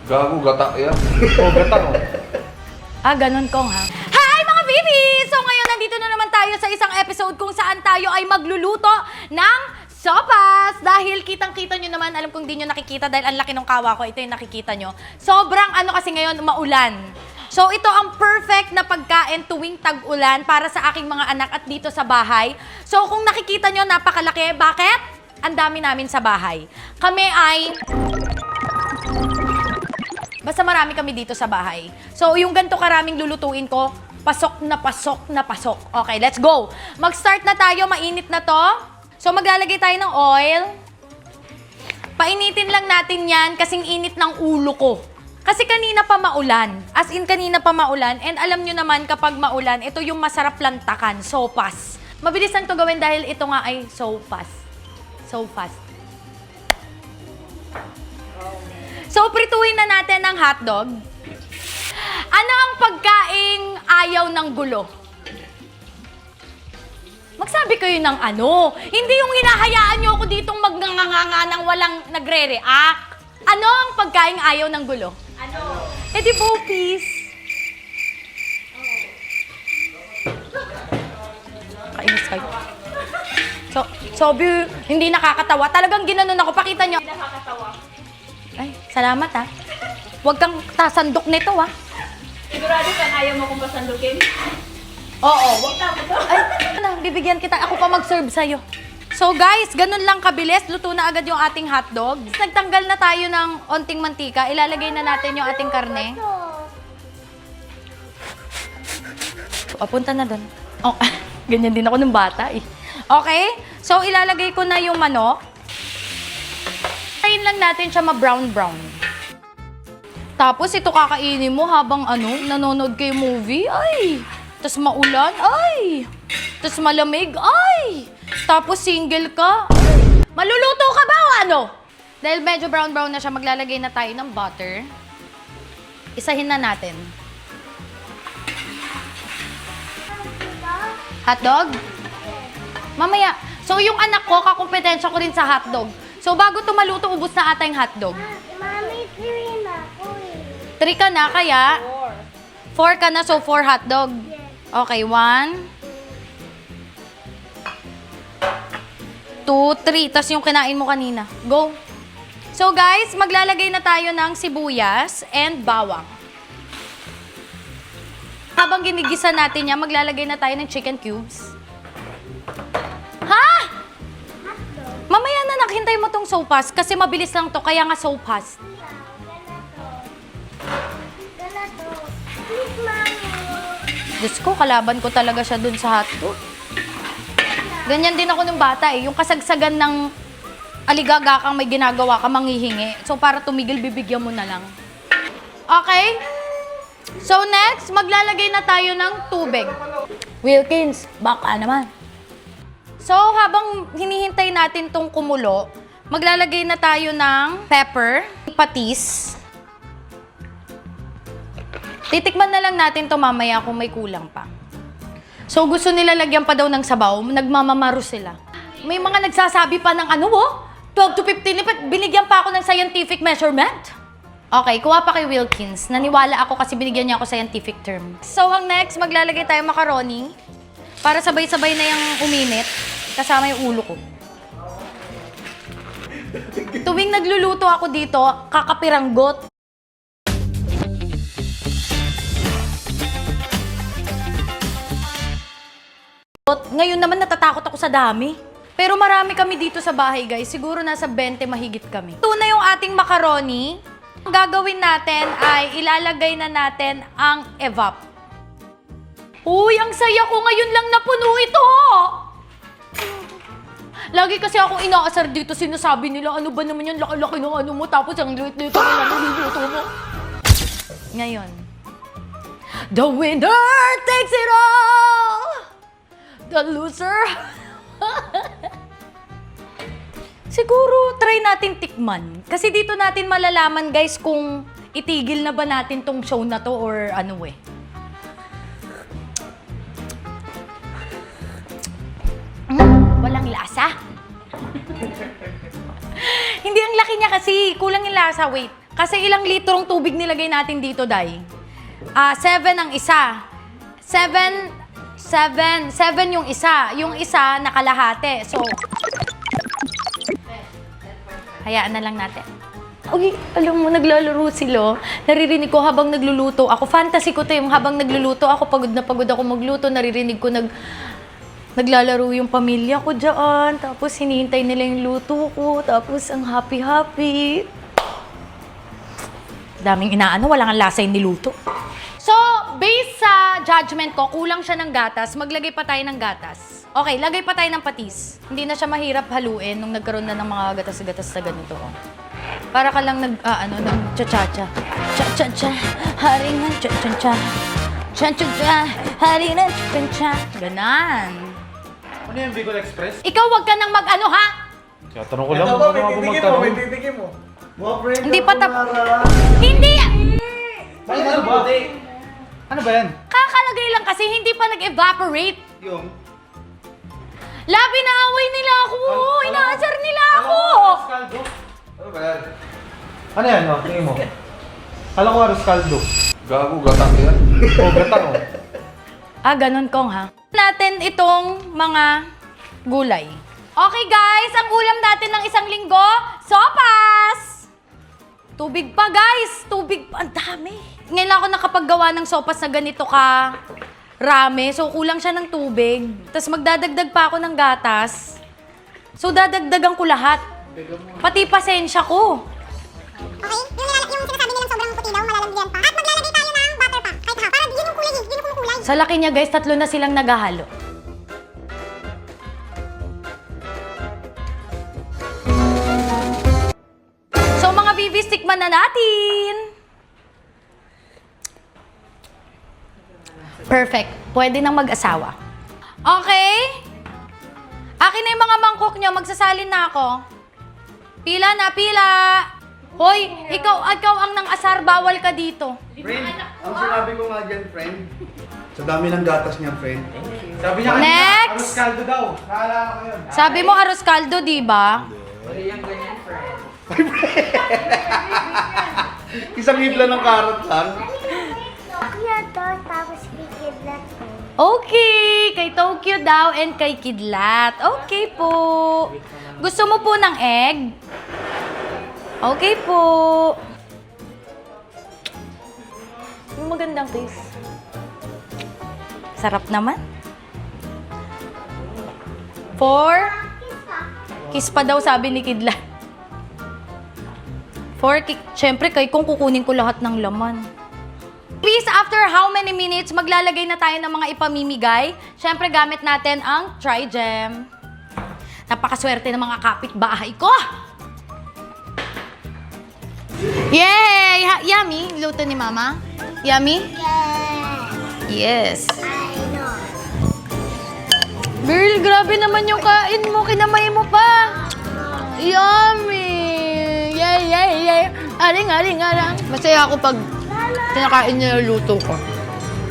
Gago, gata yan. Oh, gata oh. Ah, ganun kong ha. Hi mga babies! So ngayon nandito na naman tayo sa isang episode kung saan tayo ay magluluto ng sopas. Dahil kitang-kita nyo naman, alam kong di nyo nakikita dahil ang laki ng kawa ko, ito yung nakikita nyo. Sobrang ano kasi ngayon, maulan. So ito ang perfect na pagkain tuwing tag-ulan para sa aking mga anak at dito sa bahay. So kung nakikita nyo, napakalaki. Bakit? Ang dami namin sa bahay. Kami ay... Basta marami kami dito sa bahay. So, yung ganito karaming lulutuin ko, pasok na pasok na pasok. Okay, let's go. Mag-start na tayo. Mainit na to. So, maglalagay tayo ng oil. Painitin lang natin yan kasing init ng ulo ko. Kasi kanina pa maulan. As in, kanina pa maulan. And alam nyo naman, kapag maulan, ito yung masarap lantakan, sopas. Mabilis lang to gawin dahil ito nga ay sopas. So fast. So, prituhin na natin ang hotdog. Ano ang pagkaing ayaw ng gulo? Magsabi kayo ng ano. Hindi yung hinahayaan nyo ako ditong magnganganga nang walang nagre-react. Ano ang pagkaing ayaw ng gulo? Ano? Eh di bopis. Kainis kayo. Sobi, hindi nakakatawa. Talagang ginanon ako. Pakita nyo. Hindi nakakatawa. Ay, salamat ha. Huwag kang tasandok nito ha. Sigurado kang ayaw mo kung pasandukin? Oo. Ay, ano, bibigyan kita. Ako pa mag-serve sa'yo. So guys, ganun lang kabilis. Luto na agad yung ating hotdog. Nagtanggal na tayo ng onting mantika. Ilalagay na natin yung ating karne. Papunta na doon. Oh, ganyan din ako ng bata eh. Okay? So, ilalagay ko na yung manok. Kain lang natin siya ma-brown-brown. Tapos ito kakainin mo habang nanonood kayo movie. Ay! Tapos maulan. Ay! Tapos malamig. Ay! Tapos single ka. Ay! Maluluto ka ba o ano? Dahil medyo brown-brown na siya, maglalagay na tayo ng butter. Isahin na natin. Hotdog? Mamaya. So yung anak ko, kakumpetensya ko rin sa hotdog. So, bago ito maluto, ubos na ata yung hotdog. Mami, 3 na ako eh. 3 ka na, kaya? 4 ka na, so 4 hotdog. Okay, 1, 2, 3. Tapos yung kinain mo kanina. Go! So, guys, maglalagay na tayo ng sibuyas and bawang. Habang ginigisa natin yan, maglalagay na tayo ng chicken cubes. Ha? Mamaya na naghintay mo tong sopas kasi mabilis lang to, kaya nga sopas. Ganito. Please, Mami. Diyos ko, kalaban ko talaga siya dun sa hotdog. Ganyan din ako nung bata eh. Yung kasagsagan ng aligaga kang may ginagawa ka, manghihingi. So para tumigil, bibigyan mo na lang. Okay? So next, maglalagay na tayo ng tubig. Wilkins, baka naman. So, habang hinihintay natin tong kumulo, maglalagay na tayo ng pepper, patis. Titikman na lang natin to mamaya kung may kulang pa. So, gusto nila lagyan pa daw ng sabaw, nagmamamaro sila. May mga nagsasabi pa ng 12 to 15, binigyan pa ako ng scientific measurement. Okay, kuha pa kay Wilkins. Naniwala ako kasi binigyan niya ako scientific term. So, ang next, maglalagay tayo macaroni para sabay-sabay na yung uminit. Kasama yung ulo ko. Tuwing nagluluto ako dito, kakapiranggot. Ngayon naman natatakot ako sa dami. Pero marami kami dito sa bahay, guys. Siguro nasa 20 mahigit kami. Ito na yung ating macaroni. Ang gagawin natin ay ilalagay na natin ang evap. Uy, ang saya ko ngayon lang napuno ito! Lagi kasi akong inaasar dito, sinasabi nila, ano ba naman yung laki-laki ng ano mo, tapos ang liit-liit ang niluluto mo. Ngayon, the winner takes it all! The loser... Siguro, try natin tikman. Kasi dito natin malalaman, guys, kung itigil na ba natin tong show na to or ano eh. Walang lasa. Hindi, ang laki niya kasi. Kulang yung lasa. Wait. Kasi ilang litrong tubig nilagay natin dito, Day? 7 ang isa. 7 yung isa. Yung isa, nakalahati. So, hayaan na lang natin. Uy, alam mo, naglalaro sila. Naririnig ko habang nagluluto ako. Fantasy ko to yung habang nagluluto ako. Pagod na pagod ako magluto. Naririnig ko naglalaro yung pamilya ko dyan. Tapos hinihintay nila yung luto ko. Tapos ang happy-happy. Daming inaano, wala kang lasa yung niluto. So, based sa judgment ko, kulang siya ng gatas. Maglagay pa tayo ng gatas. Okay, lagay pa tayo ng patis. Hindi na siya mahirap haluin nung nagkaroon na ng mga gatas-gatas na ganito. Oh. Para ka lang nag-cha-cha-cha. Cha-cha-cha, hari ng cha-cha-cha. Cha-cha-cha, hari ng cha-cha. Ganan. Ano yung Bicol Express? Ikaw, wag ka nang mag-ano, ha? Kaya tanong ko lang, ano ako magtanong? titigim mo. Hindi pa Hindi! Ano ba? Ano ba yan? Kakalagay lang kasi hindi pa nag-evaporate. Yung? Labi na away nila ako! Inaasar nila ako! Kaldo? Ano ba yan? Ano yan, no? Tingin mo. Kala ko aros kaldo. Gago, gatang yan. Oo, gatang, oh. Ganun kong ha. Natin itong mga gulay. Okay guys, ang ulam natin ng isang linggo, sopas! Tubig pa guys, tubig pa, ang dami. Ngayon lang ako nakapaggawa ng sopas na ganito ka rami, so kulang siya ng tubig. Tapos magdadagdag pa ako ng gatas. So dadagdagan ko lahat. Pati pasensya ko. Okay? Yung sinasabi nilang sobrang puti daw, malalambigan pa. At maglalagay tayo ng butter pa. Kahit ha, parang yun yung kulay, yun yung kumukulay. Sa laki niya guys, 3 na silang naghahalo. So mga bibis, tikman na natin! Perfect. Pwede nang mag-asawa. Okay? Akin na yung mga mangkok nyo. Magsasalin na ako. Pila na, pila! Hoy, ikaw ang nang asar. Bawal ka dito. Friend, ang sinabi ko nga dyan, friend. Sa dami ng gatas niya, friend. Sabi niya Next! aros kaldo daw. Naalala ko yun. Sabi mo arroz caldo, di ba? Isang hibla ng karot lang. Kuya to, tapos kikidlat ko. Okay, kay Tokyo daw and kay Kidlat. Okay po. Gusto mo po ng egg? Okay po. Yung magandang taste. Sarap naman. 4. Kiss pa daw sabi ni Kidlat. 4. Siyempre, kay kung kukunin ko lahat ng laman. Please, after how many minutes, maglalagay na tayo ng mga ipamimigay. Siyempre, gamit natin ang Tri-Gem. Napakaswerte ng mga kapitbahay ko! Yay! Yummy! Luto ni Mama. Yummy? Yes. I know. Girl, grabe naman yung kain mo. Kinamay mo pa. Yummy! Yay, yay, yay! Aling. Masaya ako pag kinakain niya yung luto ko.